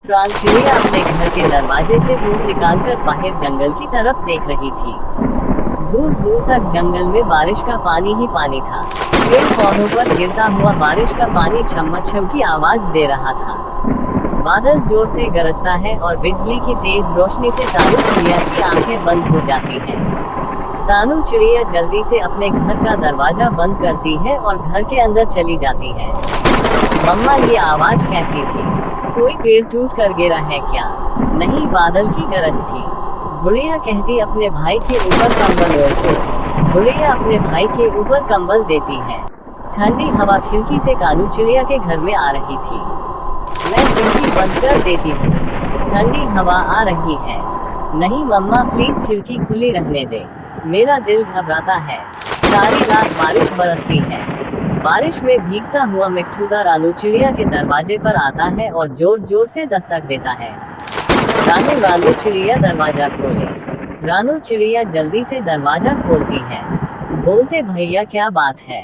रान चिड़िया अपने घर के दरवाजे से मुंह निकालकर बाहर जंगल की तरफ देख रही थी। दूर दूर तक जंगल में बारिश का पानी ही पानी था। पेड़ पौधों पर गिरता हुआ बारिश का पानी छम की आवाज दे रहा था। बादल जोर से गरजता है और बिजली की तेज रोशनी से तानू चिड़िया की आंखें बंद हो जाती हैं। तानू चिड़िया जल्दी से अपने घर का दरवाजा बंद करती है और घर के अंदर चली जाती है। मम्मा, ये आवाज कैसी थी? कोई पेड़ टूट कर गिरा है क्या? नहीं, बादल की गरज थी। गुड़िया कहती अपने भाई के ऊपर कंबल ओढ़ दो। गुड़िया अपने भाई के ऊपर कंबल देती है। ठंडी हवा खिड़की से कानू चिड़िया के घर में आ रही थी। मैं खिड़की बंद कर देती हूँ, ठंडी हवा आ रही है। नहीं मम्मा, प्लीज खिड़की खुली रहने दे, मेरा दिल घबराता है। सारी रात बारिश बरसती है। बारिश में भीगता हुआ मिट्ठूदा रानू चिड़िया के दरवाजे पर आता है और जोर जोर से दस्तक देता है। रानू, रानू चिड़िया दरवाजा खोले। रानू चिड़िया जल्दी से दरवाजा खोलती है। बोलते, भैया क्या बात है?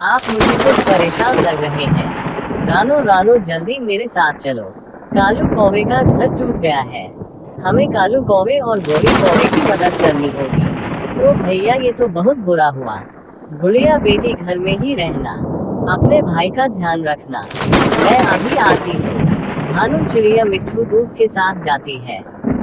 आप मुझे कुछ परेशान लग रहे हैं। रानू, रानू जल्दी मेरे साथ चलो, कालू कौवे का घर टूट गया है। हमें कालू कौवे और गोरी कौवे की मदद करनी होगी। तो भैया, ये तो बहुत बुरा हुआ। गुड़िया बेटी, घर में ही रहना, अपने भाई का ध्यान रखना, मैं अभी आती हूँ। भानु चिड़िया मिट्ठू दूध के साथ जाती है।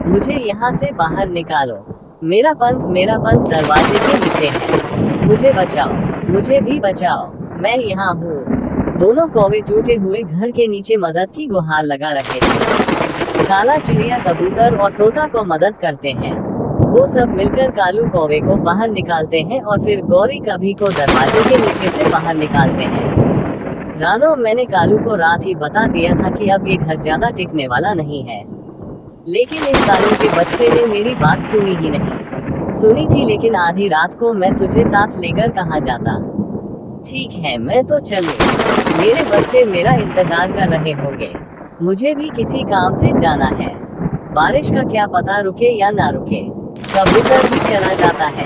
मुझे यहाँ से बाहर निकालो, मेरा पंख दरवाजे के नीचे है। मुझे बचाओ, मुझे भी बचाओ, मैं यहाँ हूँ। दोनों कौवे टूटे हुए घर के नीचे मदद की गुहार लगा रहे थे। काला चिड़िया कबूतर और तोता को मदद करते हैं। वो सब मिलकर कालू कौवे को बाहर निकालते हैं और फिर गौरी कभी को दरवाजे के नीचे से बाहर निकालते हैं। रानो, मैंने कालू को रात ही बता दिया था कि अब ये घर ज्यादा टिकने वाला नहीं है, लेकिन इस कालू के बच्चे ने मेरी बात सुनी ही नहीं। सुनी थी, लेकिन आधी रात को मैं तुझे साथ लेकर कहाँ जाता। ठीक है, मैं तो चलूं। मेरे बच्चे मेरा इंतजार कर रहे होंगे, मुझे भी किसी काम से जाना है। बारिश का क्या पता रुके या ना रुके। कबूतर भी चला जाता है।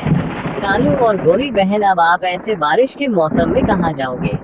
कालू और गोरी बहन, अब आप ऐसे बारिश के मौसम में कहाँ जाओगे?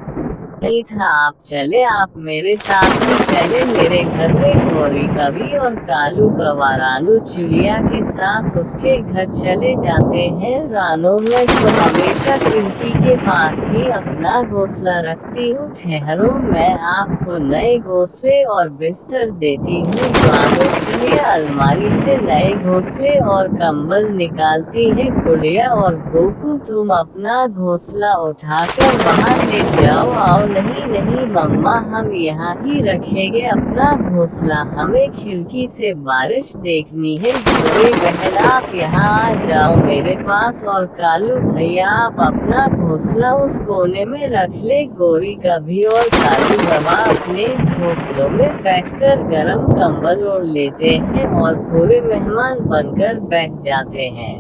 नहीं था, आप चले, आप मेरे साथ ही चले। मेरे घर में गोरी कभी और कालू कौवा रानू चिड़िया के साथ उसके घर चले जाते हैं। रानो, मैं तो हमेशा खिड़की के पास ही अपना घोंसला रखती हूँ। ठहरो, मैं आपको नए घोंसले और बिस्तर देती हूँ। रानो चिड़िया अलमारी से नए घोंसले और कंबल निकालती है। गुड़िया और गोकू, तुम अपना घोंसला उठाकर बाहर ले जाओ। आओ। नहीं नहीं मम्मा, हम यहाँ ही रखेंगे अपना घोंसला, हमें खिड़की से बारिश देखनी है। गोरी बहन, आप यहाँ आ जाओ मेरे पास, और कालू भैया, आप अपना घोंसला उस कोने में रख ले। गोरी कभी और कालू कौवा अपने घोंसलों में बैठकर गरम कंबल ओढ़ लेते हैं और पूरे मेहमान बनकर बैठ जाते हैं।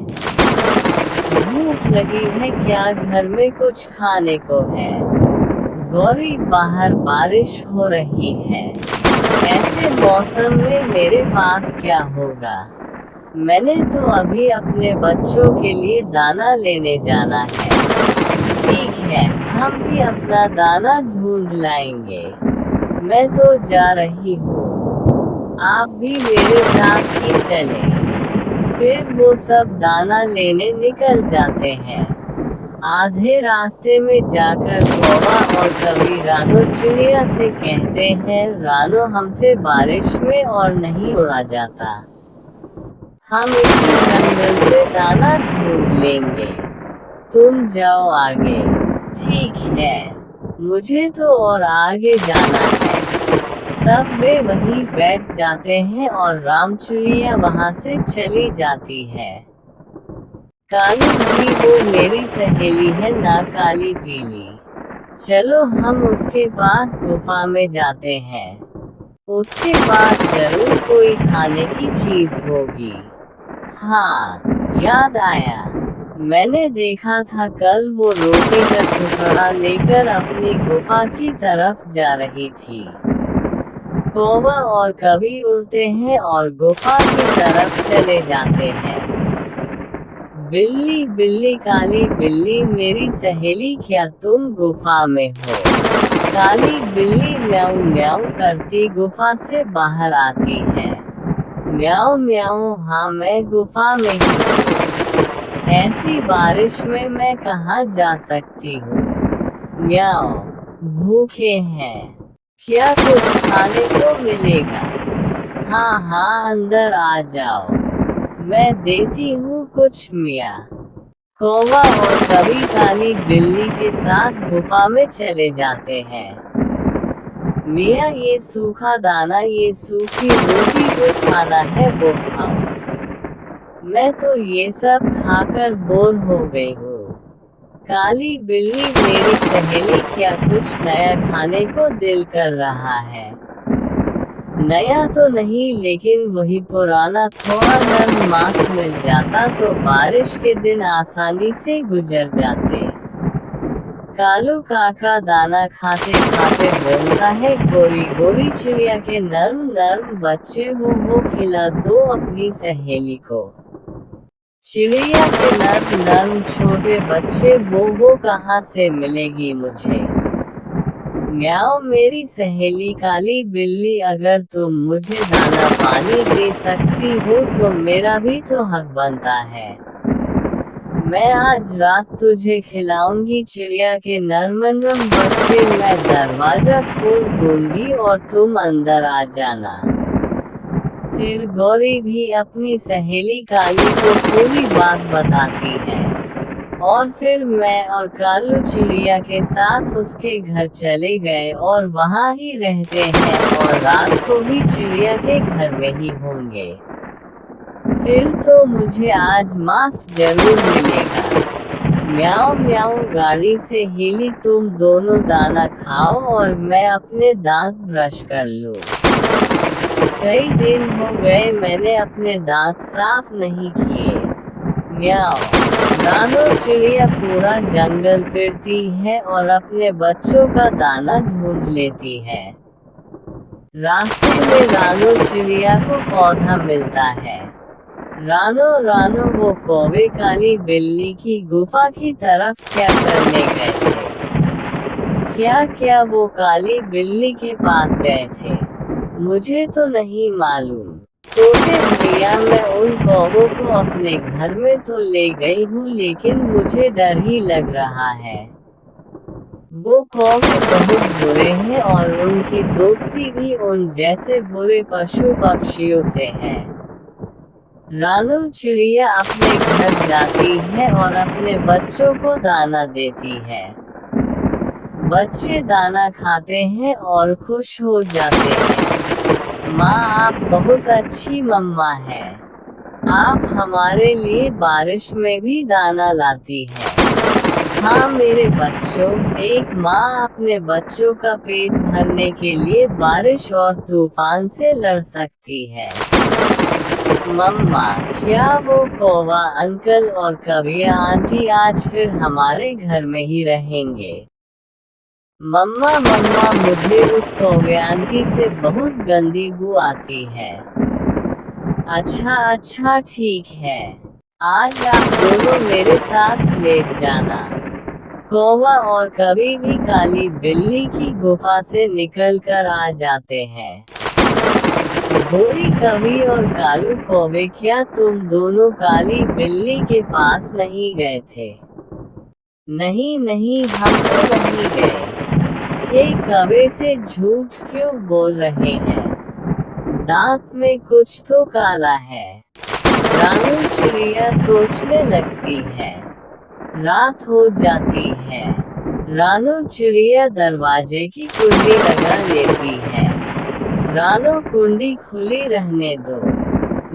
भूख लगी है क्या? घर में कुछ खाने को है? गौरी, बाहर बारिश हो रही है, ऐसे मौसम में मेरे पास क्या होगा? मैंने तो अभी अपने बच्चों के लिए दाना लेने जाना है। ठीक है, हम भी अपना दाना ढूंढ लाएंगे। मैं तो जा रही हूँ, आप भी मेरे साथ ही चलें। फिर वो सब दाना लेने निकल जाते हैं। आधे रास्ते में जाकर कौवा और कभी रानो चिड़िया से कहते हैं, रानो, हमसे बारिश में और नहीं उड़ा जाता, हम इसी जंगल से दाना ढूंढ लेंगे, तुम जाओ आगे। ठीक है, मुझे तो और आगे जाना है। तब वे वहीं बैठ जाते हैं और राम चिड़िया वहां से चली जाती है। कालू भी वो मेरी सहेली है ना, काली पीली। चलो हम उसके पास गुफा में जाते हैं, उसके पास जरूर कोई खाने की चीज होगी। हाँ, याद आया, मैंने देखा था कल वो रोटी का टुकड़ा लेकर अपनी गुफा की तरफ जा रही थी। कौवा और कभी उड़ते हैं और गुफा की तरफ चले जाते हैं। बिल्ली बिल्ली, काली बिल्ली मेरी सहेली, क्या तुम गुफा में हो? काली बिल्ली म्याऊं म्याऊं करती गुफा से बाहर आती है। म्याऊं म्याऊं, हाँ मैं गुफा में ही हूँ। ऐसी बारिश में मैं कहाँ जा सकती हूँ। म्याऊं, भूखे हैं क्या, कुछ खाने को मिलेगा। हाँ हाँ अंदर आ जाओ, मैं देती हूँ कुछ। मियाँ कौवा और कभी काली बिल्ली के साथ गुफा में चले जाते हैं। मियाँ ये सूखा दाना, ये सूखी रोटी जो खाना है वो खाओ। मैं तो ये सब खाकर बोर हो गई हूँ। काली बिल्ली, मेरी सहेली, क्या कुछ नया खाने को दिल कर रहा है। नया तो नहीं, लेकिन वही पुराना, थोड़ा नरम मांस मिल जाता तो बारिश के दिन आसानी से गुजर जाते। कालू काका दाना खाते खाते बोलता है, गोरी गोरी चिड़िया के नर्म नर्म बच्चे वो खिला दो अपनी सहेली को। चिड़िया के नर्म नर्म छोटे बच्चे वो कहाँ से मिलेगी मुझे। म्याओ, मेरी सहेली काली बिल्ली, अगर तुम मुझे दाना पानी दे सकती हो तो मेरा भी तो हक बनता है। मैं आज रात तुझे खिलाऊंगी चिड़िया के नरम नरम बच्चे। मैं दरवाजा खोल दूंगी और तुम अंदर आ जाना। फिर गौरी भी अपनी सहेली काली को पूरी बात बताती है। और फिर मैं और कालू चिड़िया के साथ उसके घर चले गए और वहाँ ही रहते हैं और रात को भी चिड़िया के घर में ही होंगे। फिर तो मुझे आज मांस जरूर मिलेगा। म्याऊं म्याऊं गाड़ी से हिली, तुम दोनों दाना खाओ और मैं अपने दांत ब्रश कर लूं। कई दिन हो गए मैंने अपने दांत साफ नहीं किए। म्याऊं। रानो चिड़िया पूरा जंगल फिरती है और अपने बच्चों का दाना ढूंढ लेती है। रास्ते में रानो चिड़िया को पौधा मिलता है। रानो रानो, वो कौवे काली बिल्ली की गुफा की तरफ क्या करने गए थे। क्या वो काली बिल्ली के पास गए थे, मुझे तो नहीं मालूम। तोते भैया, मैं उन कौवों को अपने घर में तो ले गई हूँ, लेकिन मुझे डर ही लग रहा है। वो कौवे बहुत बुरे हैं और उनकी दोस्ती भी उन जैसे बुरे पशु पक्षियों से है। रानो चिड़िया अपने घर जाती है और अपने बच्चों को दाना देती है। बच्चे दाना खाते हैं और खुश हो जाते हैं। माँ, आप बहुत अच्छी मम्मा है। आप हमारे लिए बारिश में भी दाना लाती हैं। हाँ मेरे बच्चों, एक माँ अपने बच्चों का पेट भरने के लिए बारिश और तूफान से लड़ सकती है। मम्मा, क्या वो कौवा अंकल और कविया आंटी आज फिर हमारे घर में ही रहेंगे। मम्मा मम्मा, मुझे उस कौवे आंटी से बहुत गंदी बू आती है। अच्छा ठीक है, आज आप दोनों मेरे साथ लेट जाना। कौवा और कभी भी काली बिल्ली की गुफा से निकलकर आ जाते हैं। गोरी कभी और कालू कौवे, क्या तुम दोनों काली बिल्ली के पास नहीं गए थे। नहीं, हम तो नहीं गए। ये कवे से झूठ क्यों बोल रहे हैं। दांत में कुछ तो काला है। रानो चिड़िया सोचने लगती है। रात हो जाती है। रानो चिड़िया दरवाजे की कुंडी लगा लेती है। रानो, कुंडी खुली रहने दो,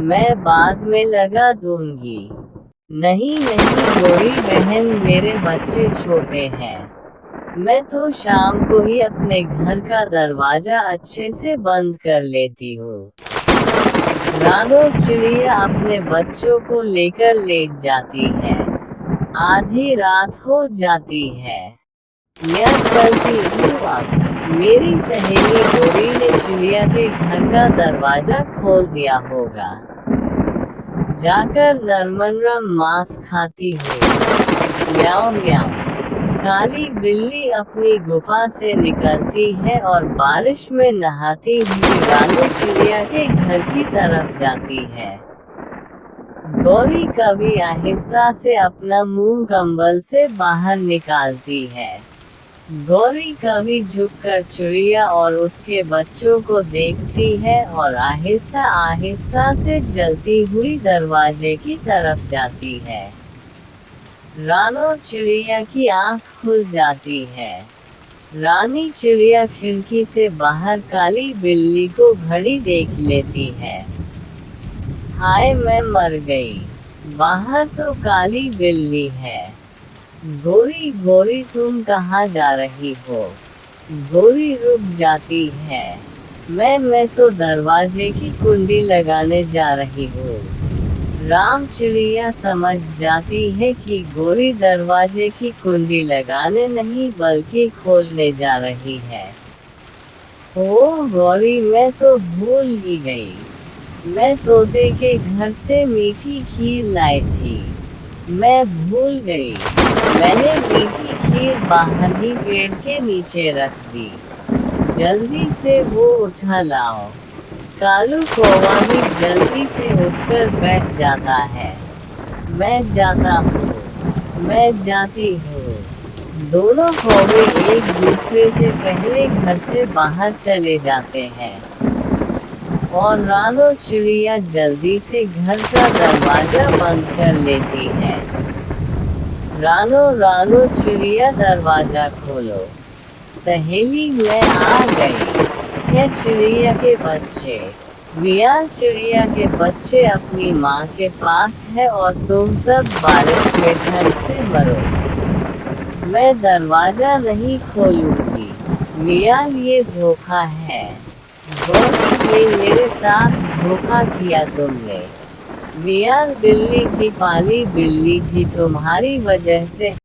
मैं बाद में लगा दूंगी। नहीं गोरी बहन, मेरे बच्चे छोटे हैं। मैं तो शाम को ही अपने घर का दरवाजा अच्छे से बंद कर लेती हूँ। रानो चिड़िया अपने बच्चों को लेकर लेट जाती है। आधी रात हो जाती है। मैं चलती हूँ अब। मेरी सहेली गोरी ने चिड़िया के घर का दरवाजा खोल दिया होगा। जाकर नरम नरम मांस खाती हूँ। म्याऊं म्याऊं। काली बिल्ली अपनी गुफा से निकलती है और बारिश में नहाती हुई रानू चिड़िया के घर की तरफ जाती है। गौरी कभी आहिस्ता से अपना मुंह कंबल से बाहर निकालती है। गौरी कभी झुककर चिड़िया और उसके बच्चों को देखती है और आहिस्ता आहिस्ता से जलती हुई दरवाजे की तरफ जाती है। रानो चिड़िया की आंख खुल जाती है। रानी चिड़िया खिड़की से बाहर काली बिल्ली को खड़ी देख लेती है। हाय, मैं मर गई। बाहर तो काली बिल्ली है। गोरी गोरी, तुम कहाँ जा रही हो? गोरी रुक जाती है। मैं तो दरवाजे की कुंडी लगाने जा रही हूँ। राम चिड़िया समझ जाती है कि गोरी दरवाजे की कुंडी लगाने नहीं बल्कि खोलने जा रही है। ओह गौरी, मैं तो भूल ही गई। मैं तोते के घर से मीठी खीर लाई थी। मैं भूल गई। मैंने मीठी खीर बाहर ही पेड़ के नीचे रख दी। जल्दी से वो उठा लाओ। कालू कौवा भी जल्दी से उठकर बैठ जाता है। मैं जाता हूँ। मैं जाती हूँ। दोनों कौवे एक दूसरे से पहले घर से बाहर चले जाते हैं और रानो चिड़िया जल्दी से घर का दरवाजा बंद कर लेती है। रानो रानो चिड़िया, दरवाजा खोलो। सहेली, मैं आ गई। है चिड़िया के बच्चे। मियाँ चिड़िया के बच्चे अपनी माँ के पास है और तुम सब बारिश में ठंड से मरो। मैं दरवाजा नहीं खोलूंगी। मियाँ, ये धोखा है। गौरी, ये मेरे साथ धोखा किया तुमने। मियाँ बिल्ली जी, पाली बिल्ली जी, तुम्हारी वजह से